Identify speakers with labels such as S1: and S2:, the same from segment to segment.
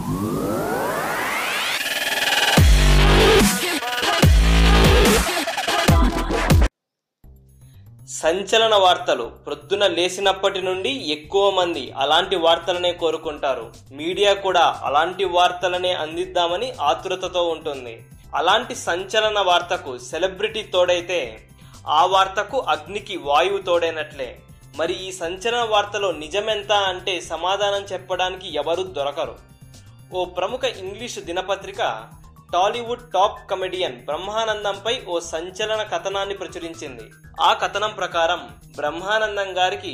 S1: సంచలన వార్తలు ప్రొద్దున లేచినప్పటి నుండి ఎక్కువ మంది అలాంటి వార్తలనే కోరుకుంటారు. మీడియా కూడా అలాంటి వార్తలనే అందిద్దామని ఆతృతతో ఉంటుంది. అలాంటి సంచలన వార్తకు సెలబ్రిటీ తోడైతే ఆ వార్తకు అగ్నికి వాయువు తోడైనట్లే. మరి ఈ సంచలన వార్తలో నిజమెంత అంటే సమాధానం చెప్పడానికి ఎవరూ దొరకరు. ఓ ప్రముఖ ఇంగ్లీషు దినపత్రిక టాలీవుడ్ టాప్ కమెడియన్ బ్రహ్మానందంపై ఓ సంచలన కథనాన్ని ప్రచురించింది. ఆ కథనం ప్రకారం బ్రహ్మానందం గారికి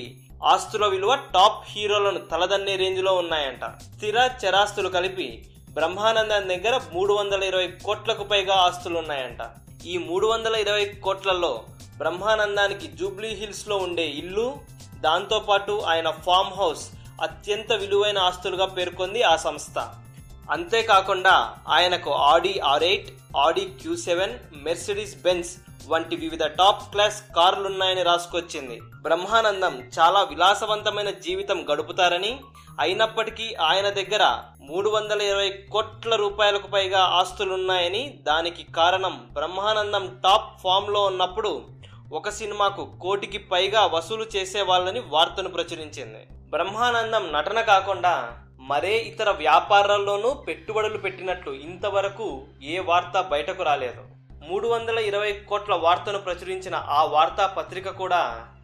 S1: ఆస్తుల విలువ టాప్ హీరోలను తలదన్నే రేంజ్లో ఉన్నాయంట. స్థిర చరాస్తులు కలిపి బ్రహ్మానందం దగ్గర 320 కోట్లకు పైగా ఆస్తులున్నాయంట. ఈ 320 కోట్లలో బ్రహ్మానందానికి జూబ్లీ హిల్స్ లో ఉండే ఇల్లు, దాంతోపాటు ఆయన ఫామ్ హౌస్ అత్యంత విలువైన ఆస్తులుగా పేర్కొంది ఆ సంస్థ. అంతేకాకుండా ఆయనకు ఆడి R8, ఆడి Q7, మెర్సిడీస్ బెంజ్ వంటి వివిధ టాప్ క్లాస్ కార్లున్నాయని రాసుకొచ్చింది. బ్రహ్మానందం చాలా విలాసవంతమైన జీవితం గడుపుతారని, అయినప్పటికీ ఆయన దగ్గర 320 కోట్ల రూపాయలకు పైగా ఆస్తులున్నాయని, దానికి కారణం బ్రహ్మానందం టాప్ ఫామ్ లో ఉన్నప్పుడు ఒక సినిమాకు 1 కోటికి పైగా వసూలు చేసే వాళ్ళని వార్తను ప్రచురించింది. బ్రహ్మానందం నటన కాకుండా మరే ఇతర వ్యాపారాల్లోనూ పెట్టుబడులు పెట్టినట్లు ఇంతవరకు ఏ వార్త బయటకు రాలేదు. 320 కోట్ల వార్తను ప్రచురించిన ఆ వార్తా పత్రిక కూడా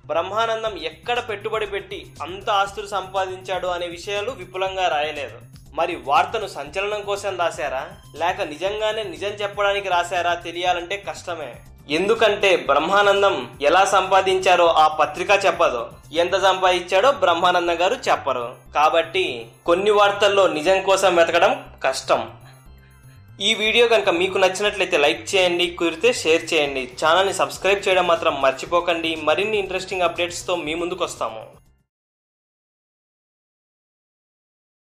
S1: బ్రహ్మానందం ఎక్కడ పెట్టుబడి పెట్టి అంత ఆస్తులు సంపాదించాడు అనే విషయాలు విపులంగా రాయలేదు. మరి వార్తను సంచలనం కోసం రాశారా, లేక నిజంగానే నిజం చెప్పడానికి రాశారా తెలియాలంటే కష్టమే. ఎందుకంటే బ్రహ్మానందం ఎలా సంపాదించారో ఆ పత్రిక చెప్పదు, ఎంత సంపాదించాడో బ్రహ్మానందం గారు చెప్పరు. కాబట్టి కొన్ని వార్తల్లో నిజం కోసం వెతకడం కష్టం. ఈ వీడియో కనుక మీకు నచ్చినట్లయితే లైక్ చేయండి, కుదిరితే షేర్ చేయండి. ఛానల్ని సబ్స్క్రైబ్ చేయడం మాత్రం మర్చిపోకండి. మరిన్ని ఇంట్రెస్టింగ్ అప్డేట్స్తో మీ ముందుకు వస్తాము.